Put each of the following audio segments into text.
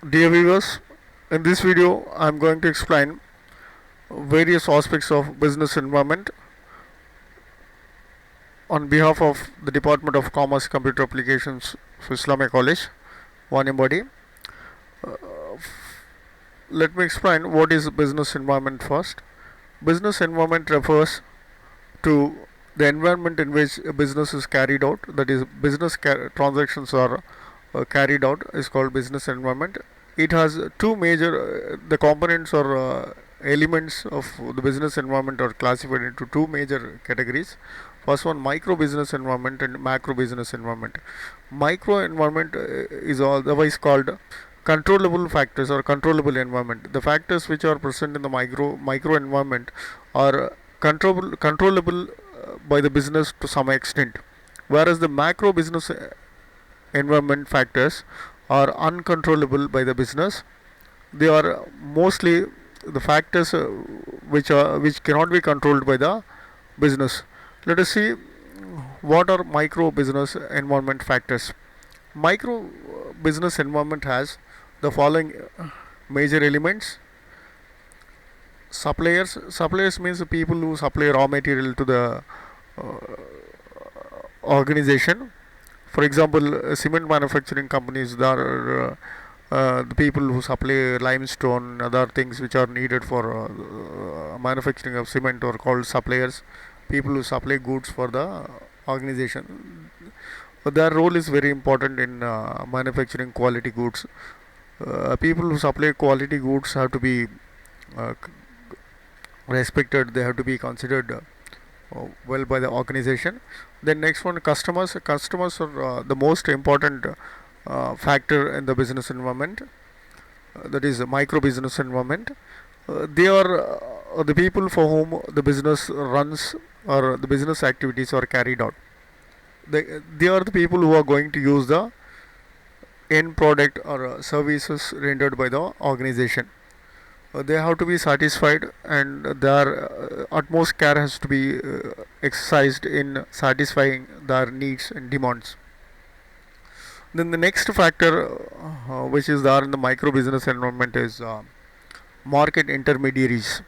Dear viewers, in this video I am going to explain various aspects of business environment on behalf of the Department of Commerce Computer Applications for Islamia College, Wanembody. Let me explain what is business environment first. Business environment refers to the environment in which a business is carried out, that is, transactions are carried out, is called business environment. It has two major, the components or elements of the business environment are classified into two major categories. First one, micro business environment and macro business environment. Micro environment is otherwise called controllable factors or controllable environment. The factors which are present in the micro environment are controllable by the business to some extent, whereas the macro business environment factors are uncontrollable by the business. They are mostly the factors which cannot be controlled by the business. Let us see what are micro business environment factors. Micro business environment has the following major elements. Suppliers means the people who supply raw material to the organization. For example, cement manufacturing companies, there are the people who supply limestone, other things which are needed for manufacturing of cement are called suppliers. People who supply goods for the organization, their role is very important in manufacturing quality goods. People who supply quality goods have to be uh, respected, they have to be considered well by the organization. Then next one, customers are the most important factor in the business environment, that is micro business environment. They are the people for whom the business runs or the business activities are carried out. They are the people who are going to use the end product or services rendered by the organization. They have to be satisfied, and their utmost care has to be exercised in satisfying their needs and demands. Then the next factor which is there in the micro business environment is market intermediaries.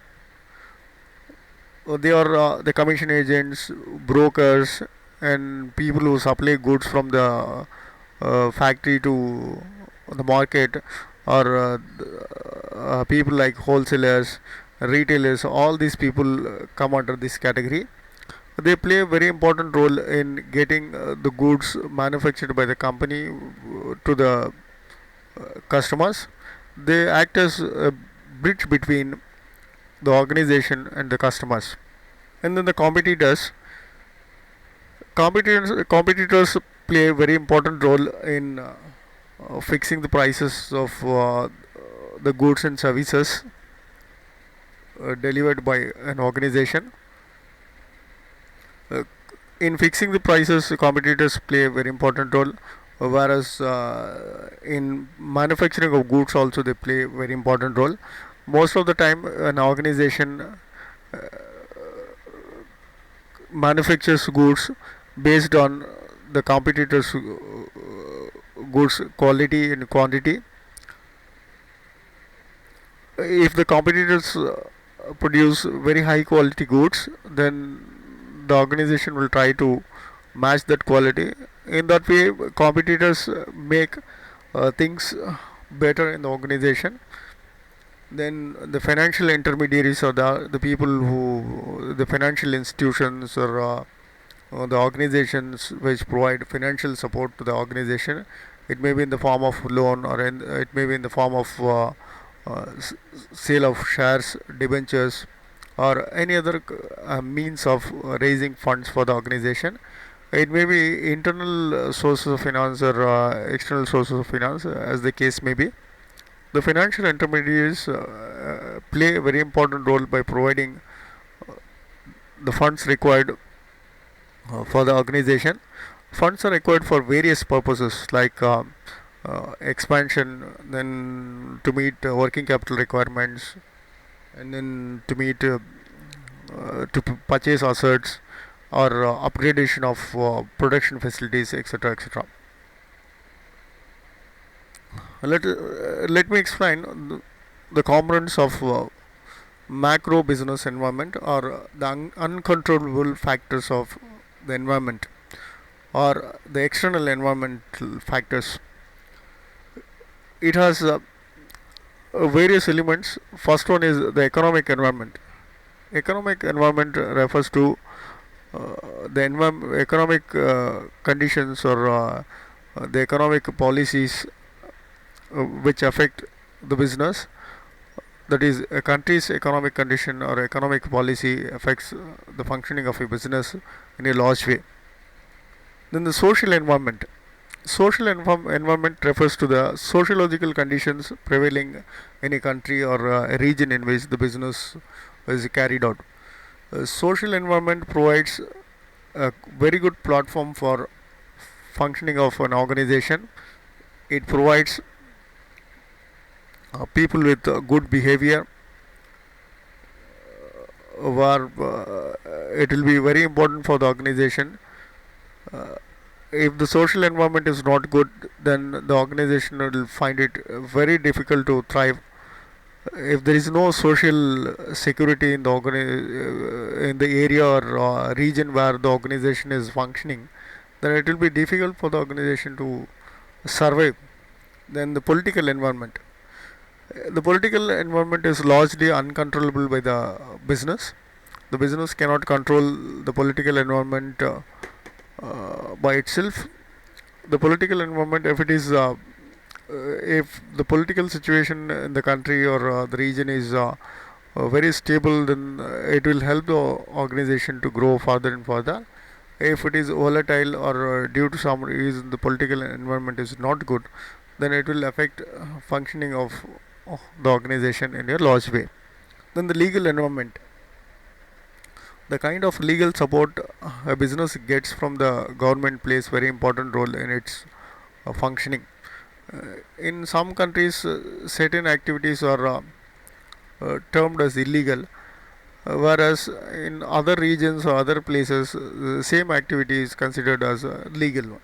They are the commission agents, brokers, and people who supply goods from the factory to the market, or people like wholesalers, retailers. All these people come under this category. They play a very important role in getting the goods manufactured by the company to the customers. They act as a bridge between the organization and the customers. And then the competitors play a very important role in fixing the prices of the goods and services delivered by an organization. Uh, in fixing the prices, competitors play a very important role, whereas in manufacturing of goods also they play a very important role. Most of the time, an organization manufactures goods based on the competitors' goods quality and quantity. If the competitors produce very high quality goods, then the organization will try to match that quality. In that way, competitors make things better in the organization. Then the financial intermediaries are the people who, the financial institutions or the organizations which provide financial support to the organization. It may be in the form of loan, or it may be in the form of sale of shares, debentures, or any other means of raising funds for the organization. It may be internal sources of finance or external sources of finance, as the case may be. The financial intermediaries play a very important role by providing the funds required for the organization. Funds are required for various purposes like expansion, then to meet working capital requirements, and then to meet purchase assets, or upgradation of production facilities, etc., etc. Let me explain the components of macro business environment, or the uncontrollable factors of the environment, or the external environmental factors. It has various elements. First one is the economic environment. Economic environment refers to the economic conditions, or the economic policies which affect the business. That is, a country's economic condition or economic policy affects the functioning of a business in a large way. Then the social environment. Social environment refers to the sociological conditions prevailing in a country or a region in which the business is carried out. Social environment provides a very good platform for functioning of an organization. It provides people with good behavior, where it will be very important for the organization. If the social environment is not good, then the organization will find it very difficult to thrive. If there is no social security in in the area or region where the organization is functioning, then it will be difficult for the organization to survive. Then the political environment. The political environment is largely uncontrollable by the business. The business cannot control the political environment by itself. The political environment, if the political situation in the country or the region is very stable, then it will help the organization to grow further and further. If it is volatile, or due to some reason the political environment is not good, then it will affect functioning of the organization in a large way. Then the legal environment. The kind of legal support a business gets from the government plays very important role in its functioning. In some countries, certain activities are termed as illegal, whereas in other regions or other places, the same activity is considered as a legal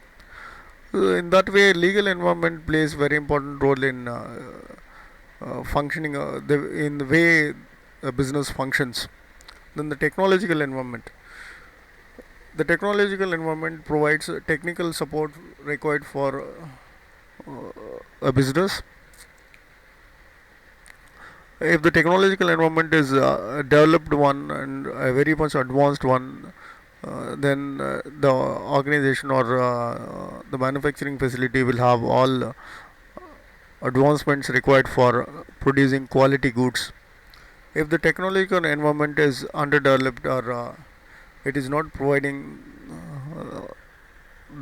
one. In that way, legal environment plays very important role in functioning in the way a business functions. Then the technological environment. The technological environment provides technical support required for a business. If the technological environment is a developed one and a very much advanced one, then the organization or the manufacturing facility will have all advancements required for producing quality goods. If the technological environment is underdeveloped, or it is not providing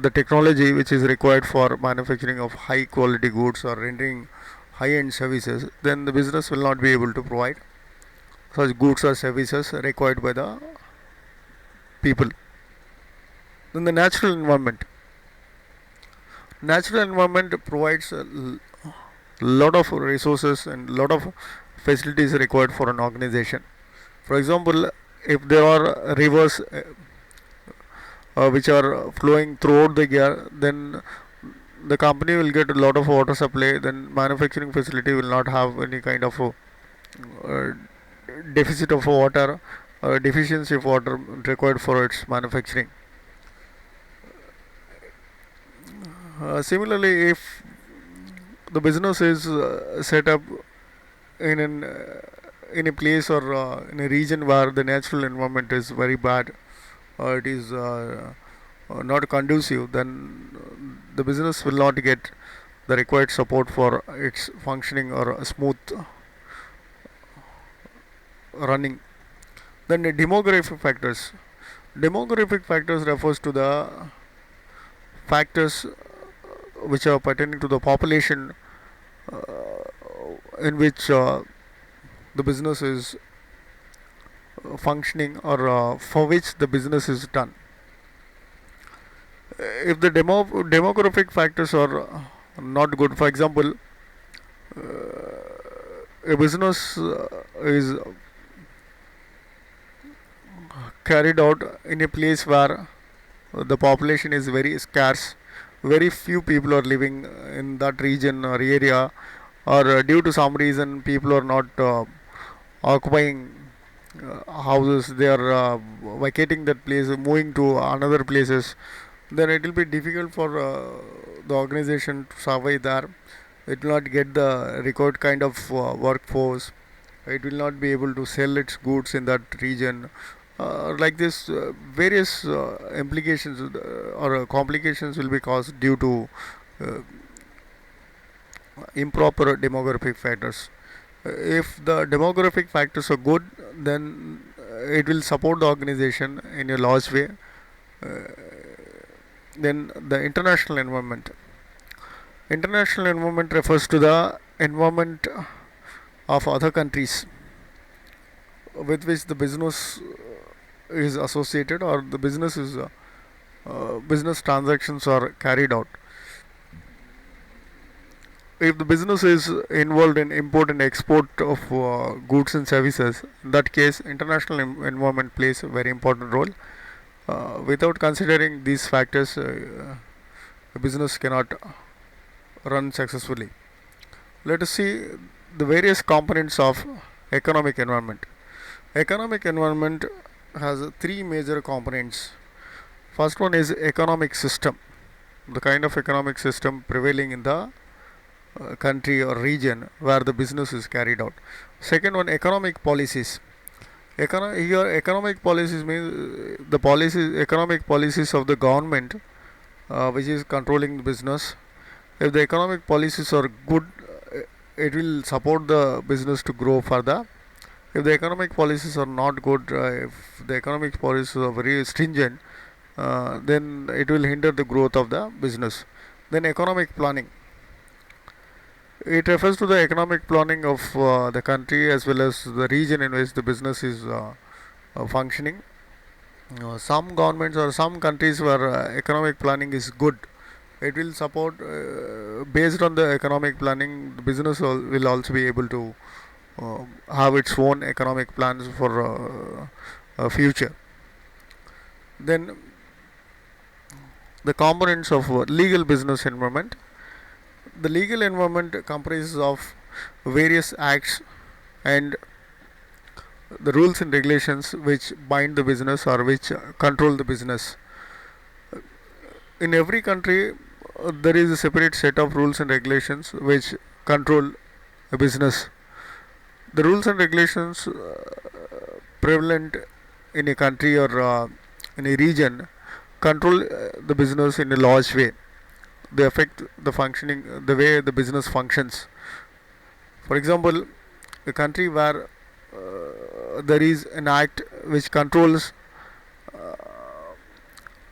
the technology which is required for manufacturing of high quality goods or rendering high end services, then the business will not be able to provide such goods or services required by the people. Then the natural environment. Natural environment provides a lot of resources and lot of facilities required for an organization. For example, if there are rivers which are flowing throughout the year, then the company will get a lot of water supply. Then manufacturing facility will not have any kind of uh, deficit of water or deficiency of water required for its manufacturing. Similarly, if the business is set up in in a place or in a region where the natural environment is very bad, or it is not conducive, then the business will not get the required support for its functioning or smooth running. Then the demographic factors. Demographic factors refers to the factors which are pertaining to the population in which the business is functioning, or for which the business is done. If the demographic factors are not good, for example, a business is carried out in a place where the population is very scarce, very few people are living in that region or area, or due to some reason people are not occupying houses, they are vacating that place, moving to another places, then it will be difficult for the organization to survive there. It will not get the required kind of workforce. It will not be able to sell its goods in that region. Like this, various implications or complications will be caused due to uh, improper demographic factors. If the demographic factors are good, then it will support the organization in a large way. Uh, then the international environment. International environment refers to the environment of other countries with which the business is associated, or the business transactions are carried out. If the business is involved in import and export of goods and services, in that case international environment plays a very important role. Without considering these factors, a business cannot run successfully. Let us see the various components of economic environment. Economic environment has three major components. First one is economic system, the kind of economic system prevailing in the country or region where the business is carried out. Second one, economic policies. Here economic policies means the policies, economic policies of the government which is controlling the business. If the economic policies are good, it will support the business to grow further. If the economic policies are not good, if the economic policies are very stringent, then it will hinder the growth of the business. Then economic planning. It refers to the economic planning of the country as well as the region in which the business is functioning. Some governments or some countries where economic planning is good, it will support, based on the economic planning, the business will also be able to have its own economic plans for future. Then the components of legal business environment. The legal environment comprises of various acts and the rules and regulations which bind the business or which control the business. In every country, there is a separate set of rules and regulations which control a business. The rules and regulations prevalent in a country or in a region control the business in a large way. They affect the functioning, the way the business functions. For example, a country where there is an act which controls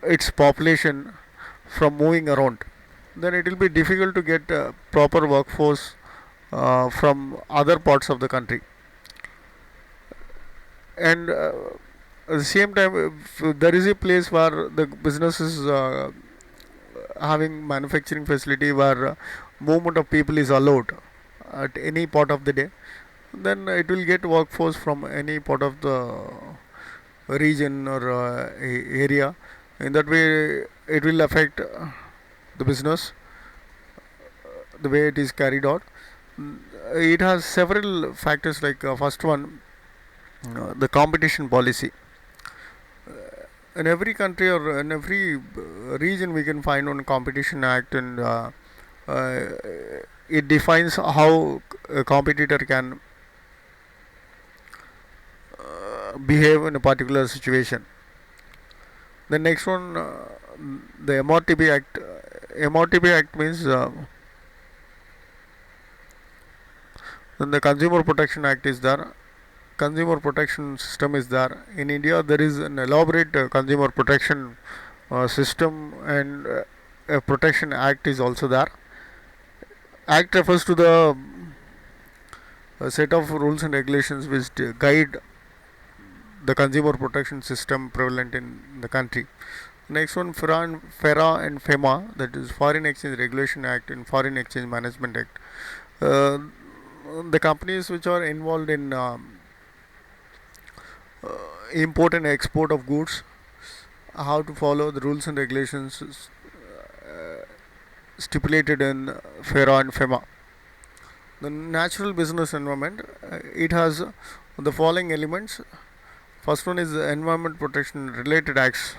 its population from moving around, then it will be difficult to get proper workforce from other parts of the country. And at the same time, if there is a place where the business is having manufacturing facility where movement of people is allowed at any part of the day, then it will get workforce from any part of the region or area. In that way, it will affect the business, the way it is carried out. It has several factors, like first one, the competition policy. In every country or in every region we can find one competition act, and uh, it defines how a competitor can behave in a particular situation. The next one, the MRTB Act. MRTB Act means then the Consumer Protection Act is there. Consumer protection system is there. In India, there is an elaborate consumer protection system, and a protection act is also there. Act refers to the set of rules and regulations which guide the consumer protection system prevalent in the country. Next one, FERA and FEMA, that is Foreign Exchange Regulation Act and Foreign Exchange Management Act. The companies which are involved in import and export of goods, how to follow the rules and regulations stipulated in FERA and FEMA. The natural business environment, it has the following elements. First one is the environment protection related acts.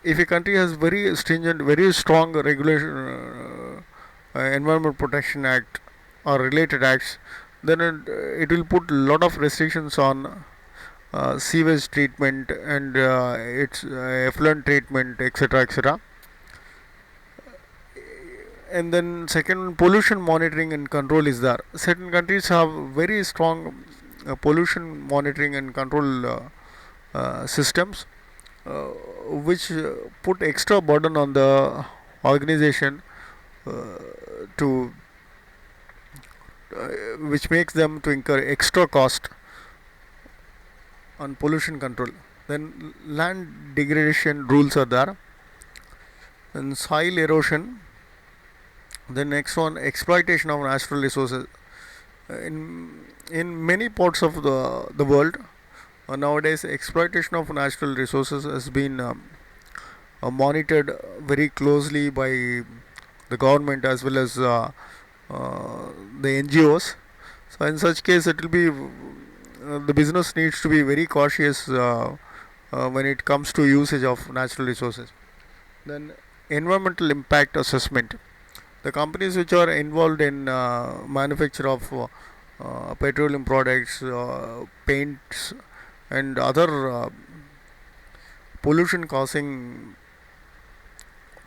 If a country has very stringent, very strong regulation, environment protection act or related acts, then it will put a lot of restrictions on sewage treatment and its effluent treatment, etc., etc. And then second, pollution monitoring and control is there. Certain countries have very strong pollution monitoring and control systems, uh, which put extra burden on the organization uh, to which makes them to incur extra cost on pollution control. Then land degradation rules are there, and soil erosion. The next one, exploitation of natural resources. In many parts of the world, nowadays exploitation of natural resources has been monitored very closely by the government as well as the NGOs. So in such case, it will be the business needs to be very cautious when it comes to usage of natural resources. Then environmental impact assessment. The companies which are involved in manufacture of petroleum products, paints, and other pollution causing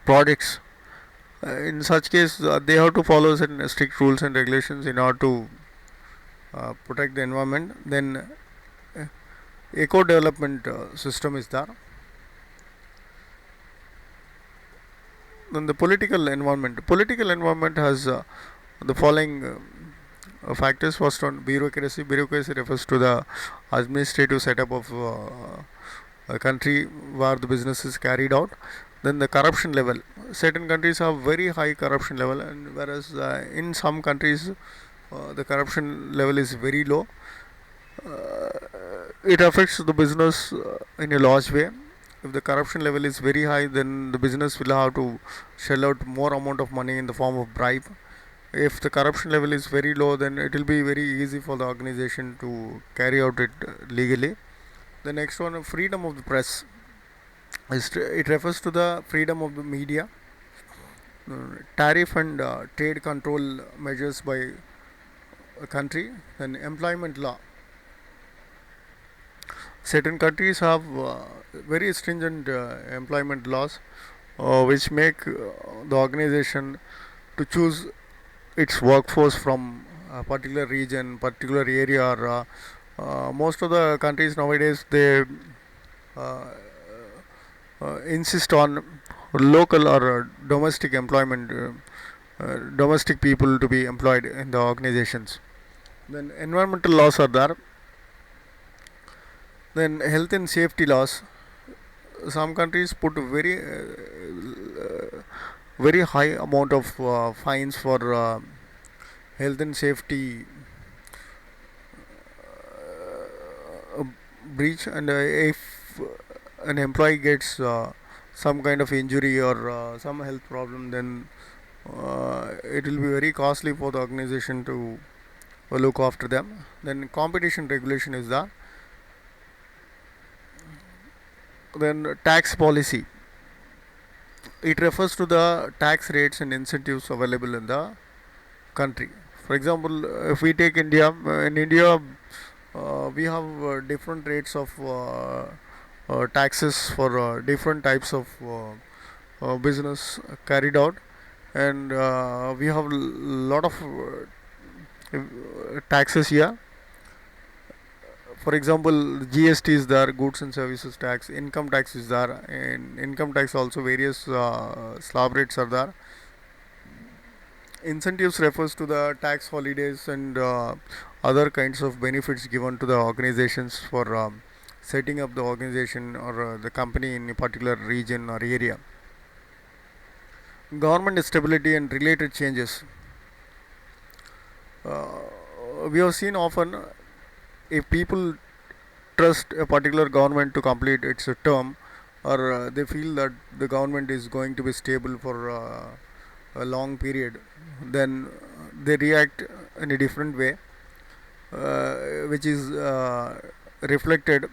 products, in such case they have to follow certain strict rules and regulations in order to protect the environment. Then eco development system is there. Then the political environment has the following factors. First one, bureaucracy. Bureaucracy refers to the administrative setup of a country where the business is carried out. Then the corruption level. Certain countries have very high corruption level, and whereas in some countries the corruption level is very low. It affects the business in a large way. If the corruption level is very high, then the business will have to shell out more amount of money in the form of bribe. If the corruption level is very low, then it will be very easy for the organization to carry out it legally. The next one, freedom of the press. It refers to the freedom of the media. Tariff and trade control measures by a country. Then employment law. Certain countries have very stringent employment laws, which make the organization to choose its workforce from a particular region, particular area. Or, most of the countries nowadays, they uh, insist on local or domestic employment, domestic people to be employed in the organizations. Then environmental laws are there. Then health and safety laws. Some countries put very high amount of fines for health and safety breach, and if an employee gets some kind of injury or some health problem, then it will be very costly for the organization to look after them. Then competition regulation is there. Then tax policy. It refers to the tax rates and incentives available in the country. For example, if we take India, in India we have different rates of taxes for different types of business carried out, and we have lot of taxes here. For example, GST is there, goods and services tax, income tax is there, and income tax also various slab rates are there. Incentives refers to the tax holidays and other kinds of benefits given to the organizations for setting up the organization or the company in a particular region or area. Government stability and related changes. We have seen often, if people trust a particular government to complete its term, or they feel that the government is going to be stable for a long period, then they react in a different way, which is reflected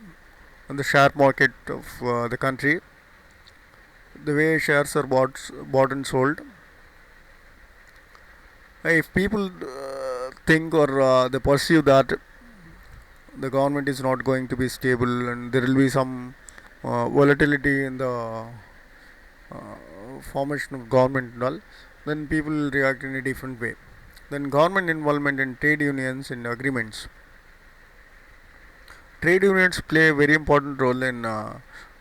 on the share market of the country, the way shares are bought and sold. If people think or they perceive that the government is not going to be stable and there will be some volatility in the formation of government and all, then people will react in a different way. Then government involvement in trade unions and agreements. Trade unions play a very important role in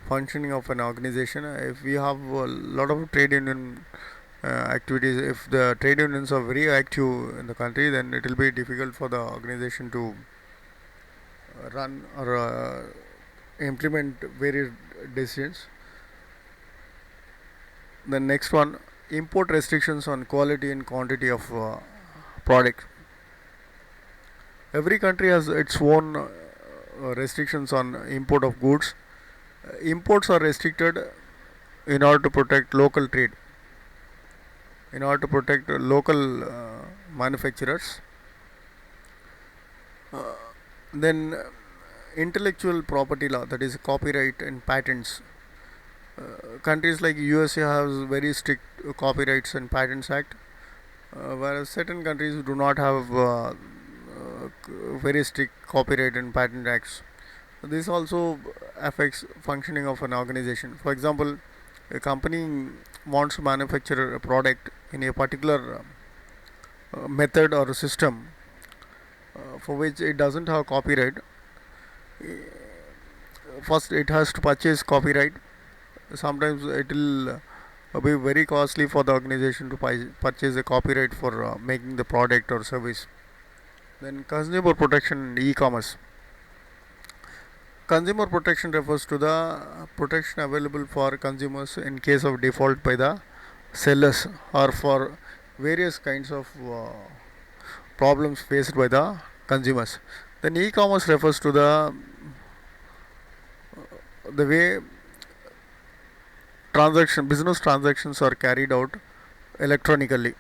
functioning of an organization. If we have a lot of trade union activities, if the trade unions are very active in the country, then it will be difficult for the organization to run or implement various decisions. The next one, import restrictions on quality and quantity of product. Every country has its own restrictions on import of goods. Imports are restricted in order to protect local trade, in order to protect local manufacturers. Then intellectual property law, that is copyright and patents. Countries like USA has very strict copyrights and patents act, whereas certain countries do not have very strict copyright and patent acts. This also affects functioning of an organization. For example, a company wants to manufacture a product in a particular method or system for which it doesn't have copyright. First it has to purchase copyright. Sometimes it will be very costly for the organization to purchase a copyright for making the product or service. Then consumer protection and e-commerce. Consumer protection refers to the protection available for consumers in case of default by the sellers or for various kinds of problems faced by the consumers. Then e-commerce refers to the way business transactions are carried out electronically.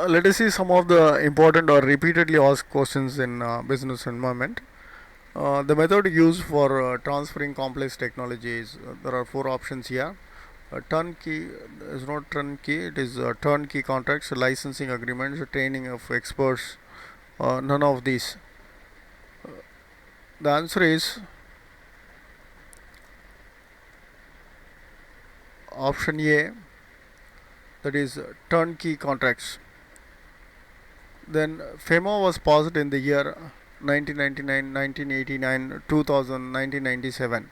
Let us see some of the important or repeatedly asked questions in business environment. The method used for transferring complex technologies, there are four options here. Turnkey is not turnkey, it is turnkey contracts, licensing agreements, training of experts, none of these. The answer is option A, that is turnkey contracts. Then FEMA was passed in the year 1999, 1989, 2000, 1997.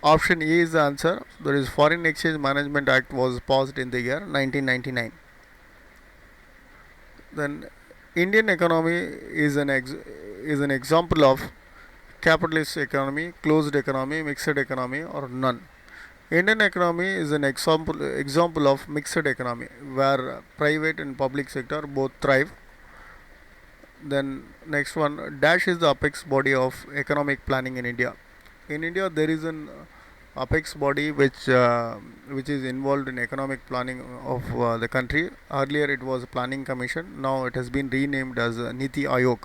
Option A is the answer. That is Foreign Exchange Management Act was passed in the year 1999. Then Indian economy is an example of capitalist economy, closed economy, mixed economy, or none. Indian economy is an example of mixed economy where private and public sector both thrive. Then next one, dash is the apex body of economic planning in India. In India there is an apex body which is involved in economic planning of the country. Earlier it was Planning Commission, now it has been renamed as Niti Aayog.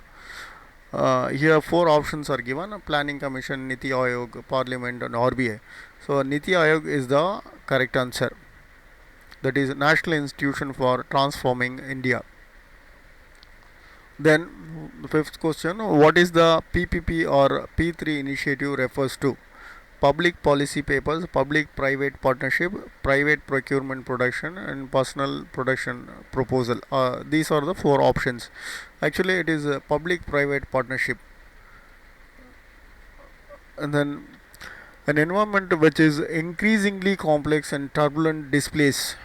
Here four options are given: Planning Commission, Niti Aayog, Parliament, and RBI. So Niti Aayog is the correct answer. That is National Institution for Transforming India. Then the fifth question: what is the PPP or P3 initiative refers to? Public policy papers, public private partnership, private procurement production, and personal production proposal. These are the four options. Actually it is a public private partnership. And then an environment which is increasingly complex and turbulent displays.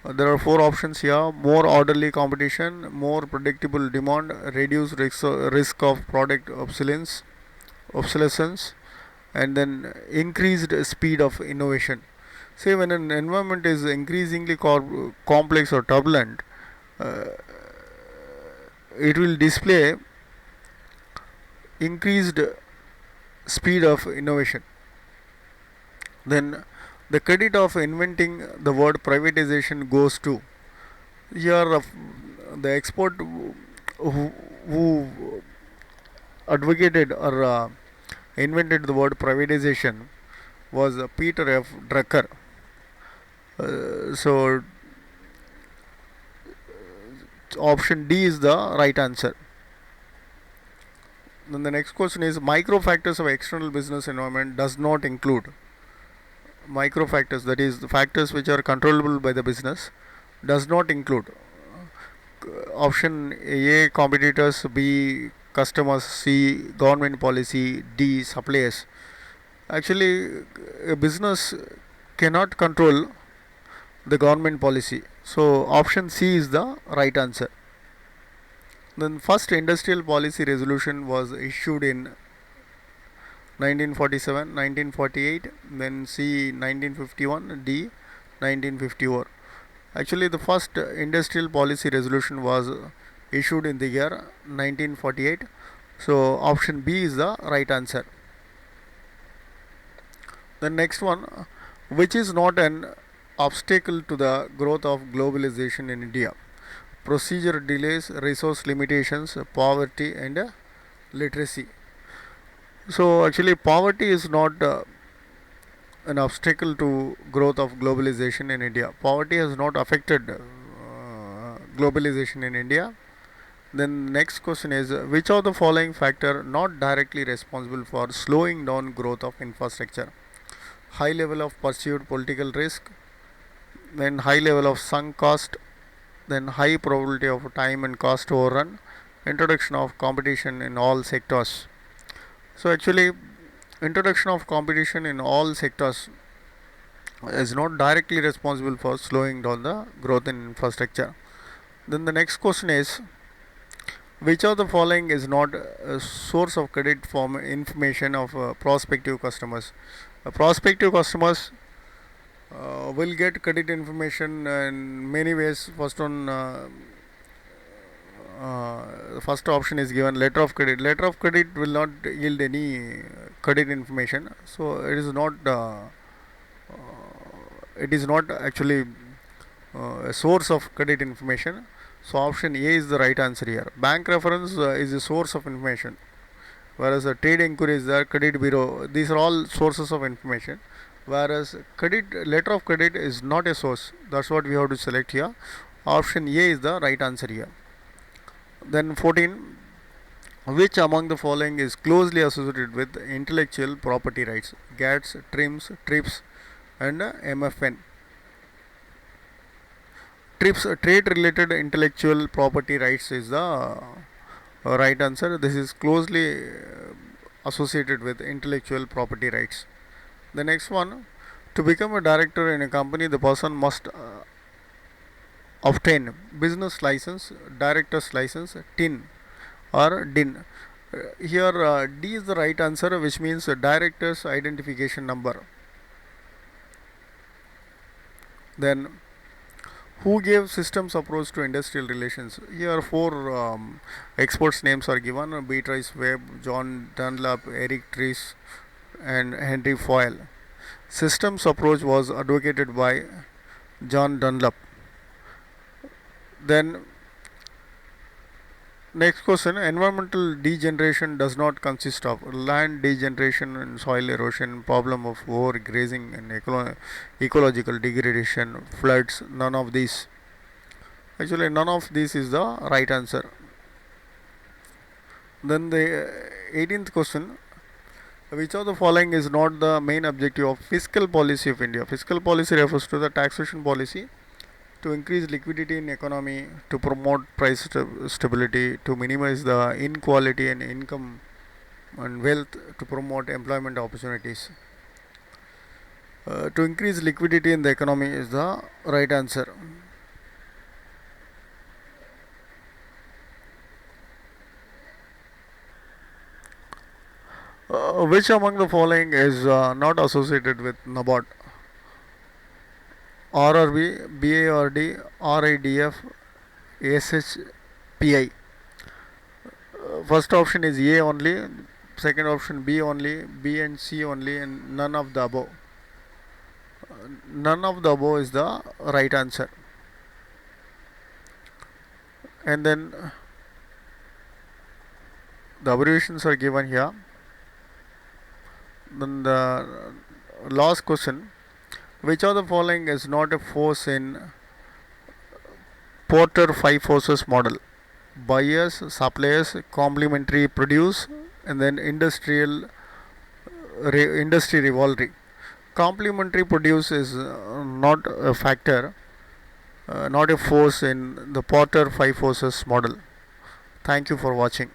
There are four options here: more orderly competition, more predictable demand, reduced risk of product obsolescence, and then increased speed of innovation. Say when an environment is increasingly complex or turbulent, it will display increased speed of innovation. Then the credit of inventing the word privatization goes to here the expert who advocated or invented the word privatization was Peter F. Drucker. So option D is the right answer. Then the next question is micro factors of external business environment does not include micro factors, that is the factors which are controllable by the business, does not include option A competitors, B customers, C government policy, D suppliers. Actually, a business cannot control the government policy, so option C is the right answer. Then first industrial policy resolution was issued in 1947, 1948, then C 1951, D 1954. Actually, the first industrial policy resolution was issued in the year 1948. So option B is the right answer. The next one, which is not an obstacle to the growth of globalization in India? Procedure delays, resource limitations, poverty, and literacy. So actually, poverty is not an obstacle to growth of globalization in India. Poverty has not affected globalization in India. Then next question is which of the following factor not directly responsible for slowing down growth of infrastructure? High level of perceived political risk, then high level of sunk cost, then high probability of time and cost overrun, introduction of competition in all sectors. So actually, introduction of competition in all sectors is not directly responsible for slowing down the growth in infrastructure. Then the next question is which of the following is not a source of credit from information of prospective customers? Prospective customers will get credit information in many ways. The first option is given letter of credit. Letter of credit will not yield any credit information, so it is not actually a source of credit information. So option A is the right answer here. Bank reference is a source of information, whereas a trade inquiry is the credit bureau. These are all sources of information, whereas credit letter of credit is not a source. That's what we have to select here. Option A is the right answer here. Then 14. Which among the following is closely associated with intellectual property rights? GATS, TRIMS, TRIPS, and MFN. TRIPS, trade related intellectual property rights, is the right answer. This is closely associated with intellectual property rights. The next one, to become a director in a company, the person must obtain business license, director's license, TIN or DIN. Here D is the right answer, which means director's identification number. Then who gave systems approach to industrial relations? Here four experts names are given: Beatrice Webb, John Dunlap, Eric Trees, and Henry Foyle. Systems approach was advocated by John Dunlap. Then next question, environmental degeneration does not consist of land degeneration and soil erosion, problem of overgrazing and ecological degradation, floods, none of these. Actually, none of these is the right answer. Then the 18th question, which of the following is not the main objective of fiscal policy of India? Fiscal policy refers to the taxation policy to increase liquidity in economy, to promote price stability, to minimize the inequality in income and wealth, to promote employment opportunities. To increase liquidity in the economy is the right answer. Which among the following is not associated with NABARD? RRB, BARD, RIDF, SHPI. first option is A only, second option B only, B and C only, and none of the above. None of the above is the right answer. And then the abbreviations are given here. Then the last question: which of the following is not a force in Porter 5 forces model? Buyers, suppliers, complementary produce, and then industry rivalry. Complementary produce is not a factor, not a force in the Porter 5 forces model. Thank you for watching.